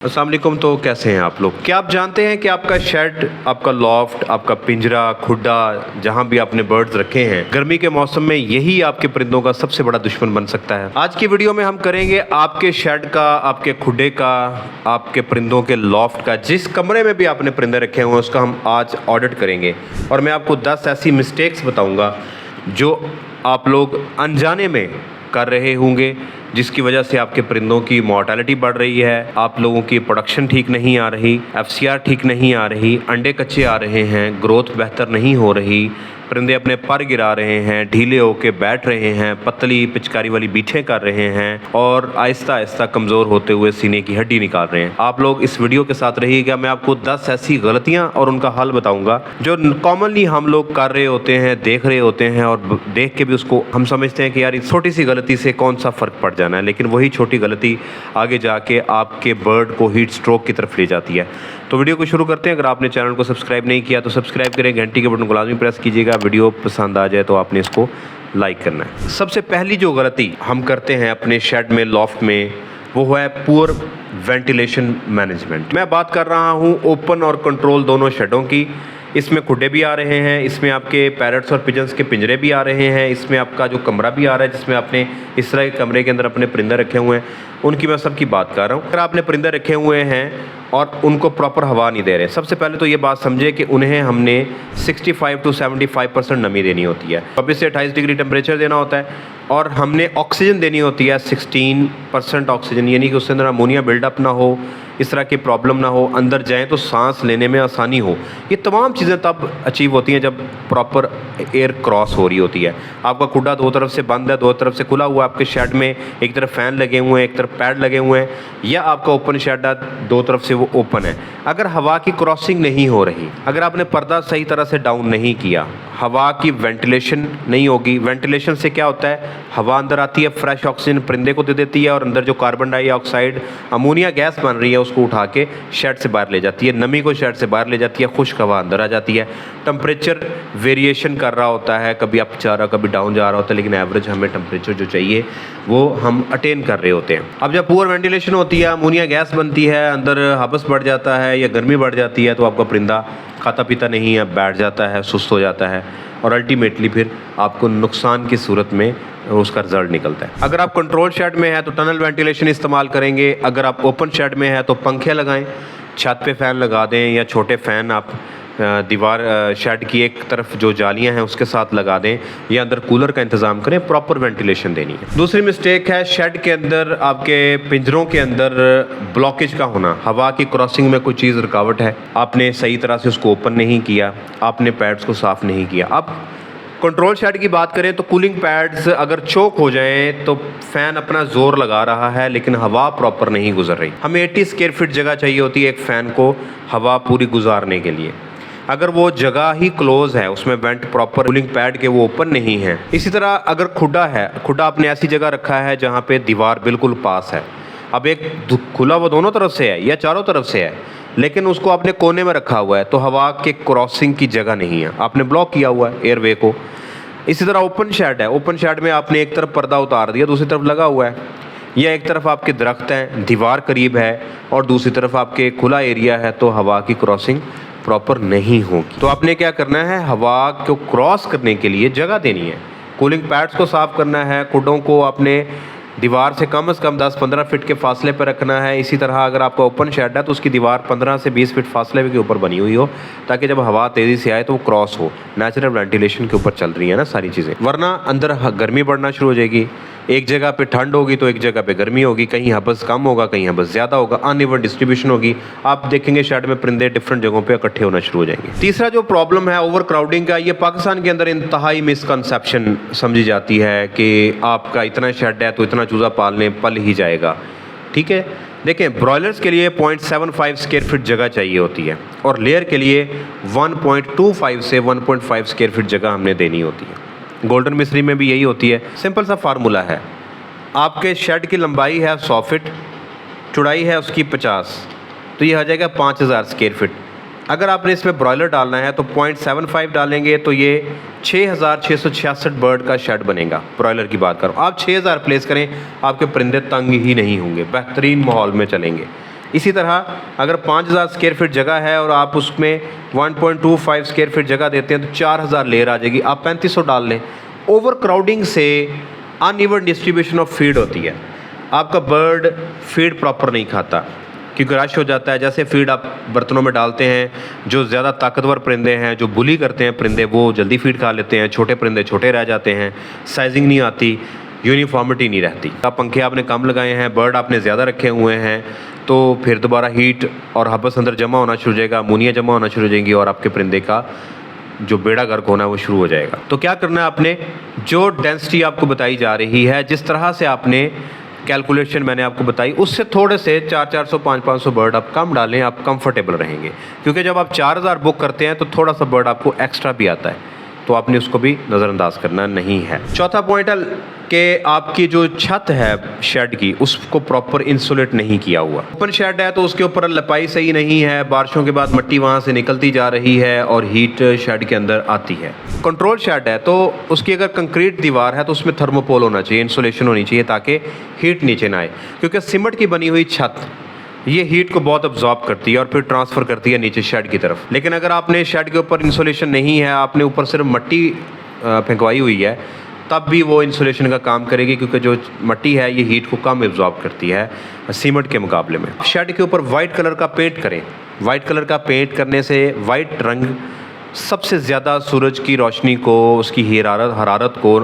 अस्सलाम वालेकुम। तो कैसे हैं आप लोग? क्या आप जानते हैं कि आपका शेड, आपका लॉफ्ट, आपका पिंजरा, खुड्डा, जहां भी आपने बर्ड्स रखे हैं, गर्मी के मौसम में यही आपके परिंदों का सबसे बड़ा दुश्मन बन सकता है। आज की वीडियो में हम करेंगे आपके शेड का, आपके खुड्डे का, आपके परिंदों के लॉफ्ट का, जिस कमरे में भी आपने परिंदे रखे हुए हैं उसका हम आज ऑडिट करेंगे। और मैं आपको 10 ऐसी मिस्टेक्स बताऊँगा जो आप लोग अनजाने में कर रहे होंगे, जिसकी वजह से आपके परिंदों की मॉर्टेलिटी बढ़ रही है, आप लोगों की प्रोडक्शन ठीक नहीं आ रही, FCR ठीक नहीं आ रही, अंडे कच्चे आ रहे हैं, ग्रोथ बेहतर नहीं हो रही, परिंदे अपने पर गिरा रहे हैं, ढीले होके बैठ रहे हैं, पतली पिचकारी वाली बीठें कर रहे हैं और आहिस्ता आहिस्ता कमज़ोर होते हुए सीने की हड्डी निकाल रहे हैं। आप लोग इस वीडियो के साथ रहिएगा। मैं आपको 10 ऐसी गलतियां और उनका हल बताऊंगा जो कॉमनली हम लोग कर रहे होते हैं, देख रहे होते हैं, और देख के भी उसको हम समझते हैं कि यार इस छोटी सी गलती से कौन सा फ़र्क पड़ जाना है, लेकिन वही छोटी गलती आगे जाके आपके बर्ड को हीट स्ट्रोक की तरफ ले जाती है। तो वीडियो को शुरू करते हैं। अगर आपने चैनल को सब्सक्राइब नहीं किया तो सब्सक्राइब करें, घंटी के बटन को लाजमी प्रेस कीजिएगा। वीडियो पसंद आ जाए तो आपने इसको लाइक करना है। सबसे पहली जो गलती हम करते हैं अपने शेड में, लॉफ्ट में, वो है पुअर वेंटिलेशन मैनेजमेंट। मैं बात कर रहा हूँ ओपन और कंट्रोल दोनों शेडों की। इसमें खुड्डे भी आ रहे हैं, इसमें आपके पैरट्स और पिजन्स के पिंजरे भी आ रहे हैं, इसमें आपका जो कमरा भी आ रहा है जिसमें आपने इस तरह के कमरे के अंदर अपने परिंदे रखे हुए हैं, उनकी मैं सबकी बात कर रहा हूँ। अगर आपने परिंदे रखे हुए हैं और उनको प्रॉपर हवा नहीं दे रहे, सबसे पहले तो ये बात समझे कि उन्हें हमने 65 to 75% नमी देनी होती है, 24 से 28 डिग्री टेम्परेचर देना होता है, और हमने ऑक्सीजन देनी होती है 16% ऑक्सीजन, यानी कि उसके अंदर अमोनिया बिल्डअप ना हो, इस तरह की प्रॉब्लम ना हो, अंदर जाएं तो सांस लेने में आसानी हो। ये तमाम चीज़ें तब अचीव होती हैं जब प्रॉपर एयर क्रॉस हो रही होती है। आपका खुड्डा दो तरफ से बंद है, दो तरफ से खुला हुआ है, आपके शेड में एक तरफ फ़ैन लगे हुए हैं, एक तरफ पैड लगे हुए हैं, या आपका ओपन शेड है, दो तरफ से वो ओपन है। अगर हवा की क्रॉसिंग नहीं हो रही, अगर आपने पर्दा सही तरह से डाउन नहीं किया, हवा की वेंटिलेशन नहीं होगी। वेंटिलेशन से क्या होता है, हवा अंदर आती है, फ्रेश ऑक्सीजन परिंदे को दे देती है, और अंदर जो कार्बन डाइऑक्साइड अमोनिया गैस बन रही है उसको उठा के शेड से बाहर ले जाती है, नमी को शेड से बाहर ले जाती है, खुश्क हवा अंदर आ जाती है। टेम्परेचर वेरिएशन कर रहा होता है, कभी अप जा रहा, कभी डाउन जा रहा होता है, लेकिन एवरेज हमें टेम्परेचर जो चाहिए वो हम अटेन कर रहे होते हैं। अब जब पुअर वेंटिलेशन होती है, अमोनिया गैस बनती है, अंदर हबस बढ़ जाता है या गर्मी बढ़ जाती है, तो आपका परिंदा खाता पीता नहीं है, बैठ जाता है, सुस्त हो जाता है, और अल्टीमेटली फिर आपको नुकसान की सूरत में उसका रिजल्ट निकलता है। अगर आप कंट्रोल शेड में है तो टनल वेंटिलेशन इस्तेमाल करेंगे। अगर आप ओपन शेड में है तो पंखे लगाएं, छत पे फ़ैन लगा दें, या छोटे फ़ैन आप दीवार शेड की एक तरफ जो जालियां हैं उसके साथ लगा दें, या अंदर कूलर का इंतज़ाम करें, प्रॉपर वेंटिलेशन देनी है। दूसरी मिस्टेक है शेड के अंदर, आपके पिंजरों के अंदर ब्लॉकेज का होना। हवा की क्रॉसिंग में कोई चीज़ रुकावट है, आपने सही तरह से उसको ओपन नहीं किया, आपने पैड्स को साफ़ नहीं किया। अब कंट्रोल शेड की बात करें तो कूलिंग पैड्स अगर चोक हो जाएं तो फ़ैन अपना ज़ोर लगा रहा है लेकिन हवा प्रॉपर नहीं गुजर रही। हमें 80 स्क्वायर फीट जगह चाहिए होती है एक फ़ैन को हवा पूरी गुजारने के लिए। अगर वो जगह ही क्लोज है, उसमें वेंट प्रॉपर, कूलिंग पैड के वो ओपन नहीं है। इसी तरह अगर खुड्डा है, खुड्डा आपने ऐसी जगह रखा है जहाँ पे दीवार बिल्कुल पास है, अब एक खुला वो दोनों तरफ से है या चारों तरफ से है, लेकिन उसको आपने कोने में रखा हुआ है तो हवा के क्रॉसिंग की जगह नहीं है, आपने ब्लॉक किया हुआ है एयरवे को। इसी तरह ओपन शेड है, ओपन शेड में आपने एक तरफ पर्दा उतार दिया, दूसरी तरफ लगा हुआ है, या एक तरफ आपके दरख्त हैं, दीवार करीब है, और दूसरी तरफ आपके खुला एरिया है, तो हवा की क्रॉसिंग प्रॉपर नहीं होगी। तो आपने क्या करना है, हवा को क्रॉस करने के लिए जगह देनी है, कूलिंग पैड्स को साफ़ करना है, खुडों को आपने दीवार से कम 10-15 फीट के फासले पर रखना है। इसी तरह अगर आपका ओपन शेड है तो उसकी दीवार 15 से 20 फीट फासले के ऊपर बनी हुई हो, ताकि जब हवा तेज़ी से आए तो वो क्रॉस हो। नेचुरल वेंटिलेशन के ऊपर चल रही है ना सारी चीज़ें, वरना अंदर गर्मी बढ़ना शुरू हो जाएगी। एक जगह पे ठंड होगी तो एक जगह पे गर्मी होगी, कहीं हबस कम होगा, कहीं हबस ज़्यादा होगा, अनइवन डिस्ट्रीब्यूशन होगी। आप देखेंगे शेड में परिंदे डिफरेंट जगहों पे इकट्ठे होना शुरू हो जाएंगे। तीसरा जो प्रॉब्लम है ओवर क्राउडिंग का, ये पाकिस्तान के अंदर इंतहाई मिसकंसेप्शन समझी जाती है कि आपका इतना शेड है तो इतना चूज़ा पालने पल ही जाएगा। ठीक है, देखें, ब्रॉयलर्स के लिए 0.75 स्क्वायर फीट जगह चाहिए होती है, और लेयर के लिए 1.25 से 1.5 स्क्वायर फीट जगह हमने देनी होती है। गोल्डन मिस्री में भी यही होती है। सिंपल सा फार्मूला है, आपके शेड की लंबाई है 100 फीट, चौड़ाई है उसकी 50, तो ये आ जाएगा 5000 स्क्वायर फीट। अगर आपने इसमें ब्रॉयलर डालना है तो 0.75 डालेंगे तो ये 6666 बर्ड का शेड बनेगा। ब्रॉयलर की बात करो, आप 6000 प्लेस करें, आपके परिंदे तंग ही नहीं होंगे, बेहतरीन माहौल में चलेंगे। इसी तरह अगर 5000 स्क्वायर फीट जगह है और आप उसमें 1.25 स्क्वायर फीट जगह देते हैं तो 4000 लेयर आ जाएगी, आप 3500 डाल लें। ओवर क्राउडिंग से अनइवन डिस्ट्रीब्यूशन ऑफ फीड होती है, आपका बर्ड फीड प्रॉपर नहीं खाता क्योंकि रश हो जाता है। जैसे फीड आप बर्तनों में डालते हैं, जो ज़्यादा ताकतवर परिंदे हैं, जो बुली करते हैं परिंदे, वो जल्दी फीड खा लेते हैं, छोटे परिंदे छोटे रह जाते हैं, साइजिंग नहीं आती, यूनिफॉर्मिटी नहीं रहती। आप पंखे आपने कम लगाए हैं, बर्ड आपने ज़्यादा रखे हुए हैं, तो फिर दोबारा हीट और हबस अंदर जमा होना शुरू हो जाएगा, अमोनिया जमा होना शुरू हो जाएंगी और आपके परिंदे का जो बेड़ा गर्क होना है वो शुरू हो जाएगा। तो क्या करना है आपने, जो डेंसिटी आपको बताई जा रही है, जिस तरह से आपने कैलकुलेशन मैंने आपको बताई, उससे थोड़े से 400 500 बर्ड आप कम डालें, आप कंफर्टेबल रहेंगे। क्योंकि जब आप 4000 बुक करते हैं तो थोड़ा सा बर्ड आपको एक्स्ट्रा भी आता है, तो आपने उसको भी नज़रअंदाज करना नहीं है। चौथा पॉइंट है कि आपकी जो छत है शेड की, उसको प्रॉपर इंसुलेट नहीं किया हुआ। ओपन शेड है तो उसके ऊपर लपाई सही नहीं है, बारिशों के बाद मिट्टी वहाँ से निकलती जा रही है और हीट शेड के अंदर आती है। कंट्रोल शेड है तो उसकी अगर कंक्रीट दीवार है तो उसमें थर्मोपोल होना चाहिए, इंसुलेशन होनी चाहिए ताकि हीट नीचे ना आए, क्योंकि सीमेंट की बनी हुई छत ये हीट को बहुत अब्जॉर्ब करती है और फिर ट्रांसफ़र करती है नीचे शेड की तरफ। लेकिन अगर आपने शेड के ऊपर इंसुलेशन नहीं है, आपने ऊपर सिर्फ मिट्टी फेंकवाई हुई है, तब भी वो इंसुलेशन का काम करेगी, क्योंकि जो मिट्टी है ये हीट को कम एब्जॉर्ब करती है सीमेंट के मुकाबले में। शेड के ऊपर वाइट कलर का पेंट करें। वाइट कलर का पेंट करने से वाइट रंग सबसे ज़्यादा सूरज की रोशनी को, उसकी हरारत को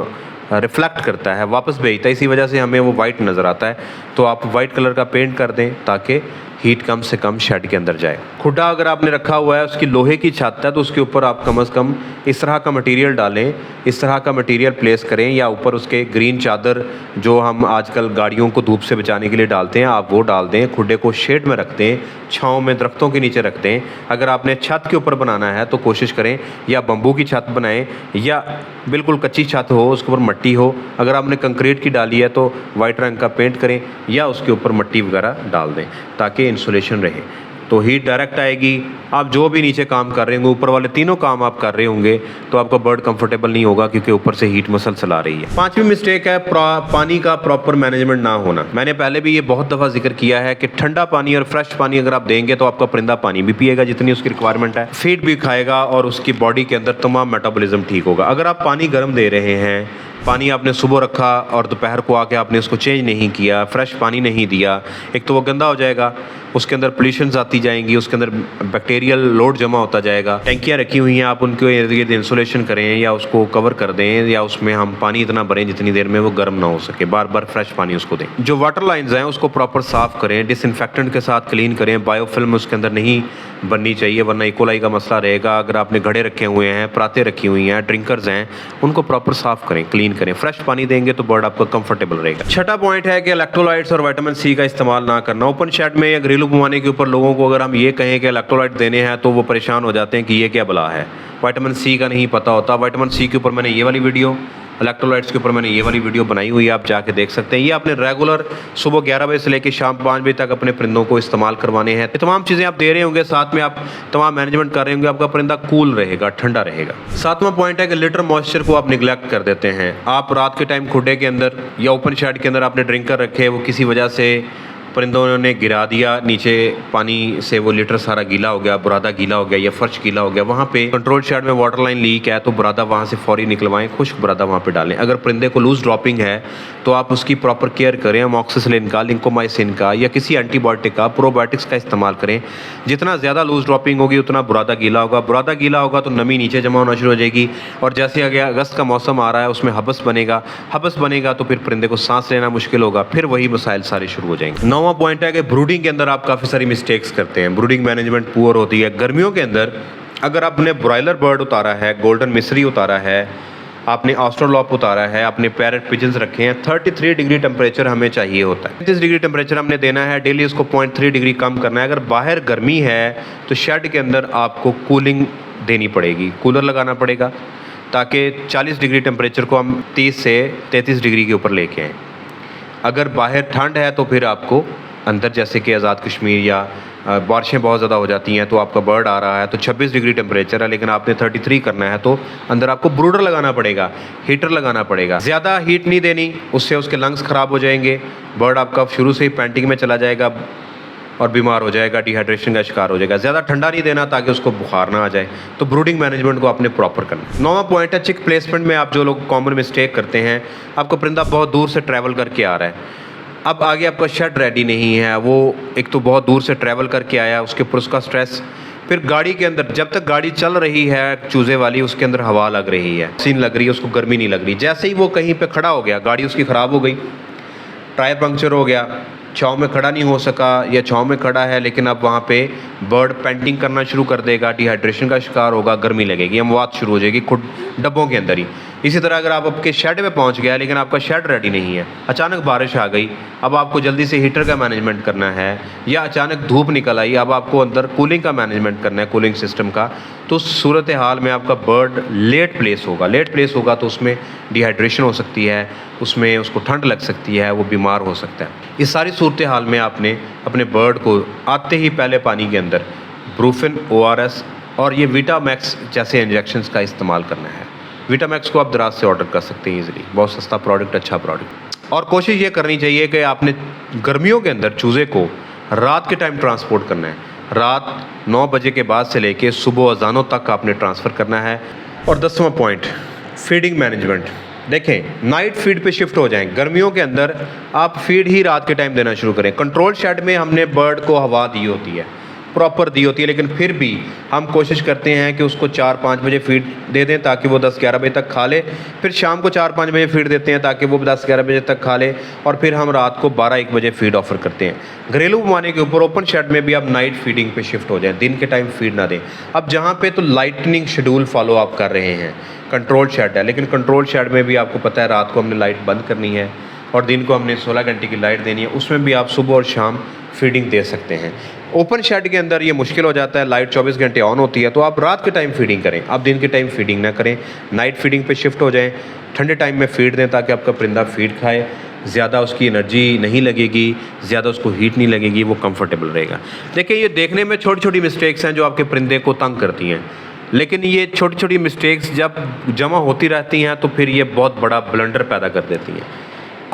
रिफ्लेक्ट करता है, वापस भेजता है, इसी वजह से हमें वो वाइट नज़र आता है। तो आप वाइट कलर का पेंट कर दें ताकि हीट कम से कम शेड के अंदर जाए। खुड्डा अगर आपने रखा हुआ है, उसकी लोहे की छत है, तो उसके ऊपर आप कम से कम इस तरह का मटेरियल डालें, इस तरह का मटेरियल प्लेस करें, या ऊपर उसके ग्रीन चादर जो हम आजकल गाड़ियों को धूप से बचाने के लिए डालते हैं, आप वो डाल दें। खुड्डे को शेड में रख दें, छाँव में दरख्तों के नीचे रख दें। अगर आपने छत के ऊपर बनाना है तो कोशिश करें या बम्बू की छत बनाएं या बिल्कुल कच्ची छत हो, उसके ऊपर मिट्टी हो। अगर आपने कंक्रीट की डाली है तो वाइट रंग का पेंट करें या उसके ऊपर मिट्टी वगैरह डाल दें ताकि इंसुलेशन रहे, तो हीट डायरेक्ट आएगी। आप जो भी नीचे काम कर रहे होंगे, ऊपर वाले तीनों काम आप कर रहे होंगे, तो आपका बर्ड कंफर्टेबल नहीं होगा क्योंकि ऊपर से हीट मसलसल आ रही है। पांचवी मिस्टेक है पानी का प्रॉपर मैनेजमेंट ना होना। मैंने पहले भी ये बहुत दफ़ा जिक्र किया है कि ठंडा पानी और फ्रेश पानी अगर आप देंगे तो आपका परिंदा पानी भी पिएगा जितनी उसकी रिक्वायरमेंट है, फीड भी खाएगा और उसकी बॉडी के अंदर तमाम मेटाबॉलिज्म ठीक होगा। अगर आप पानी गर्म दे रहे हैं, पानी आपने सुबह रखा और दोपहर को आके आपने उसको चेंज नहीं किया, फ्रेश पानी नहीं दिया, एक तो वो गंदा हो जाएगा, उसके अंदर पोल्यूशंस आती जाएंगी, उसके अंदर बैक्टीरियल लोड जमा होता जाएगा। टैंकियाँ रखी हुई हैं, आप उनके इर्द गिर्द इंसुलेशन करें या उसको कवर कर दें, या उसमें हम पानी इतना भरें जितनी देर में वो गर्म ना हो सके, बार बार फ्रेश पानी उसको दें। जो वाटर लाइन्स हैं उसको प्रॉपर साफ़ करें, डिसइंफेक्टेंट के साथ क्लीन करें, बायोफिल्म उसके अंदर नहीं बननी चाहिए वरना इकोलाई का मसला रहेगा। अगर आपने घड़े रखे हुए हैं, परातें रखी हुई हैं, ड्रिंकर्स हैं, उनको प्रॉपर साफ़ करें, क्लीन करें, फ्रेश पानी देंगे तो बर्ड आपका कंफर्टेबल रहेगा। छठा पॉइंट है कि इलेक्ट्रोलाइट्स और विटामिन सी का इस्तेमाल ना करना। ओपन शेड में या घरेलू पैमाने के ऊपर लोगों को अगर हम ये कहें कि इलेक्ट्रोलाइट देने हैं तो वो परेशान हो जाते हैं कि ये क्या बला है, विटामिन सी का नहीं पता होता। विटामिन सी के ऊपर मैंने ये वाली वीडियो, इलेक्ट्रोलाइट्स के ऊपर मैंने ये वाली वीडियो बनाई हुई है, आप जाके देख सकते हैं। ये आपने रेगुलर सुबह 11 बजे से लेकर शाम 5 बजे तक अपने परिंदों को इस्तेमाल करवाने हैं। ये तमाम चीज़ें आप दे रहे होंगे, साथ में आप तमाम मैनेजमेंट कर रहे होंगे, आपका परिंदा कूल रहेगा, ठंडा रहेगा। सातवां पॉइंट है कि लिटर मॉइस्चर को आप निगलेक्ट कर देते हैं। आप रात के टाइम खुड्डे के अंदर या ओपन शेड के अंदर आपने ड्रिंकर रखे, वो किसी वजह से परिंदों ने गिरा दिया नीचे, पानी से वो लिटर सारा गीला हो गया, बुरादा गीला हो गया या फर्श गीला हो गया, वहाँ पे कंट्रोल शेड में वाटर लाइन लीक है तो बुरादा वहाँ से फौरी निकलवाएं, खुश्क बुरादा वहाँ पे डालें। अगर परिंदे को लूज ड्रॉपिंग है तो आप उसकी प्रॉपर केयर करें, अमॉक्सिसिलिन का, लिंकोमाइसिन का या किसी एंटीबायोटिक का, प्रोबायोटिक्स का इस्तेमाल करें। जितना ज़्यादा लूज ड्रॉपिंग होगी उतना बुरादा गीला होगा, बुरादा गीला होगा तो नमी नीचे जमा होना शुरू हो जाएगी, और जैसे आगे अगस्त का मौसम आ रहा है उसमें हबस बनेगा, हबस बनेगा तो फिर परिंदे को सांस लेना मुश्किल होगा, फिर वही मसाइल सारे शुरू हो जाएंगे। नौवां पॉइंट है कि ब्रूडिंग के अंदर आप काफ़ी सारी मिस्टेक्स करते हैं, ब्रूडिंग मैनेजमेंट पुअर होती है। गर्मियों के अंदर अगर आपने ब्रॉयलर बर्ड उतारा है, गोल्डन मिस्री उतारा है, आपने ऑस्ट्रोलॉप उतारा है, आपने पैरेट पिजन्स रखे हैं, 33 डिग्री टेम्परेचर हमें चाहिए होता है। 33 डिग्री टेम्परेचर हमने देना है, डेली उसको 0.3 डिग्री कम करना है। अगर बाहर गर्मी है तो शेड के अंदर आपको कूलिंग देनी पड़ेगी, कूलर लगाना पड़ेगा ताकि 40 डिग्री टेम्परेचर को हम 30 से 33 डिग्री के ऊपर लेके आएँ। अगर बाहर ठंड है तो फिर आपको अंदर, जैसे कि आज़ाद कश्मीर या बारिशें बहुत ज़्यादा हो जाती हैं तो आपका बर्ड आ रहा है तो 26 डिग्री टेम्परेचर है लेकिन आपने 33 करना है तो अंदर आपको ब्रूडर लगाना पड़ेगा, हीटर लगाना पड़ेगा। ज़्यादा हीट नहीं देनी, उससे उसके लंग्स ख़राब हो जाएंगे, बर्ड आपका शुरू से ही पैंटिंग में चला जाएगा, और बीमार हो जाएगा, डिहाइड्रेशन का शिकार हो जाएगा। ज़्यादा ठंडा नहीं देना ताकि उसको बुखार ना आ जाए। तो ब्रूडिंग मैनेजमेंट को आपने प्रॉपर करना है। 9वां पॉइंट है चिक प्लेसमेंट में आप जो लोग कॉमन मिस्टेक करते हैं, आपका परिंदा बहुत दूर से ट्रैवल करके आ रहा है, अब आगे आपका शेड रेडी नहीं है, वो एक तो बहुत दूर से ट्रैवल करके आया, उसके ऊपर उसका स्ट्रेस, फिर गाड़ी के अंदर जब तक गाड़ी चल रही है चूज़े वाली, उसके अंदर हवा लग रही है, सीन लग रही है, उसको गर्मी नहीं लग रही। जैसे ही वो कहीं पे खड़ा हो गया, गाड़ी उसकी ख़राब हो गई, टायर पंक्चर हो गया, छाँव में खड़ा नहीं हो सका या छाँव में खड़ा है लेकिन अब वहाँ पे बर्ड पेंटिंग करना शुरू कर देगा, डिहाइड्रेशन का शिकार होगा, गर्मी लगेगी, अमवात शुरू हो जाएगी खुद डब्बों के अंदर ही। इसी तरह अगर आप आपके शेड में पहुँच गया लेकिन आपका शेड रेडी नहीं है, अचानक बारिश आ गई, अब आपको जल्दी से हीटर का मैनेजमेंट करना है, या अचानक धूप निकल आई, अब आपको अंदर कूलिंग का मैनेजमेंट करना है, कूलिंग सिस्टम का, तो सूरत हाल में आपका बर्ड लेट प्लेस होगा तो उसमें डिहाइड्रेशन हो सकती है, उसमें उसको ठंड लग सकती है, वो बीमार हो सकता है। इस सारी सूरत हाल में आपने अपने बर्ड को आते ही पहले पानी के अंदर ब्रूफिन, ORS और ये विटामैक्स जैसे इंजेक्शंस का इस्तेमाल करना है। विटामैक्स को आप दराज से ऑर्डर कर सकते हैं ईजिली, बहुत सस्ता प्रोडक्ट, अच्छा प्रोडक्ट। और कोशिश ये करनी चाहिए कि आपने गर्मियों के अंदर चूज़े को रात के टाइम ट्रांसपोर्ट करना है, रात 9 बजे के बाद से लेके सुबह अजानों तक आपने ट्रांसफ़र करना है। और 10वां पॉइंट फीडिंग मैनेजमेंट। देखें, नाइट फीड पे शिफ्ट हो जाएं। गर्मियों के अंदर आप फीड ही रात के टाइम देना शुरू करें। कंट्रोल शेड में हमने बर्ड को हवा दी होती है, प्रॉपर दी होती है, लेकिन फिर भी हम कोशिश करते हैं कि उसको 4-5 बजे फीड दे दें ताकि वो 10-11 बजे तक खा ले, फिर शाम को 4-5 बजे फीड देते हैं ताकि वो 10-11 बजे तक खा ले, और फिर हम रात को 12-1 बजे फीड ऑफर करते हैं। घरेलू पैमाने के ऊपर ओपन शेड में भी आप नाइट फीडिंग पे शिफ्ट हो जाएं, दिन के टाइम फीड ना दें। अब जहाँ पे तो लाइटनिंग शेड्यूल फॉलो आप कर रहे हैं, कंट्रोल शेड है, लेकिन कंट्रोल शेड में भी आपको पता है रात को हमने लाइट बंद करनी है और दिन को हमने 16 घंटे की लाइट देनी है, उसमें भी आप सुबह और शाम फीडिंग दे सकते हैं। ओपन शेड के अंदर ये मुश्किल हो जाता है, लाइट 24 घंटे ऑन होती है, तो आप रात के टाइम फीडिंग करें, आप दिन के टाइम फीडिंग ना करें, नाइट फीडिंग पे शिफ्ट हो जाएं, ठंडे टाइम में फीड दें ताकि आपका परिंदा फीड खाए, ज़्यादा उसकी एनर्जी नहीं लगेगी, ज़्यादा उसको हीट नहीं लगेगी, वो कंफर्टेबल रहेगा। देखिए, ये देखने में छोटी छोटी मिस्टेक्स हैं जो आपके परिंदे को तंग करती हैं, लेकिन ये छोटी छोटी मिस्टेक्स जब जमा होती रहती हैं तो फिर ये बहुत बड़ा ब्लंडर पैदा कर देती हैं।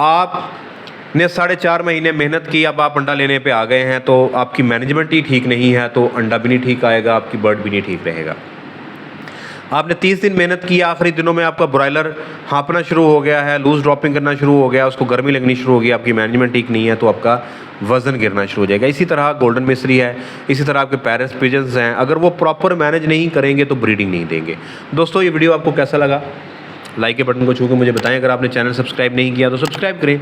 आपने 4.5 महीने मेहनत की, अब आप अंडा लेने पे आ गए हैं, तो आपकी मैनेजमेंट ही ठीक नहीं है तो अंडा भी नहीं ठीक आएगा, आपकी बर्ड भी नहीं ठीक रहेगा। आपने 30 दिन मेहनत की, आखिरी दिनों में आपका ब्रॉयलर हाँपना शुरू हो गया है, लूज़ ड्रॉपिंग करना शुरू हो गया, उसको गर्मी लगनी शुरू हो गई, आपकी मैनेजमेंट ठीक नहीं है तो आपका वज़न गिरना शुरू हो जाएगा। इसी तरह गोल्डन मिस्री है, इसी तरह आपके पैरिस पिजन्स हैं, अगर वो प्रॉपर मैनेज नहीं करेंगे तो ब्रीडिंग नहीं देंगे। दोस्तों, ये वीडियो आपको कैसा लगा? लाइक के बटन को छू के मुझे बताएं। अगर आपने चैनल सब्सक्राइब नहीं किया तो सब्सक्राइब करें,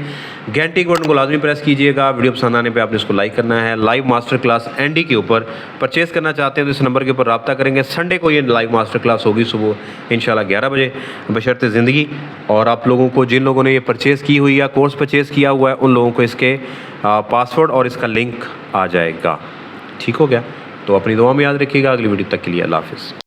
घंटी के बटन को लाजमी प्रेस कीजिएगा। वीडियो पसंद आने पे आपने इसको लाइक करना है। लाइव मास्टर क्लास एनडी के ऊपर परचेज़ करना चाहते हैं तो इस नंबर के ऊपर रब्ता करेंगे। संडे को ये लाइव मास्टर क्लास होगी सुबह इंशाल्लाह 11 बजे, बशर्ते ज़िंदगी। और आप लोगों को, जिन लोगों ने ये परचेज़ की हुई या कोर्स परचेज़ किया हुआ है, उन लोगों को इसके पासवर्ड और इसका लिंक आ जाएगा। ठीक हो गया? तो अपनी दुआ में याद रखिएगा। अगली वीडियो तक के लिए अल्लाह हाफ़िज़।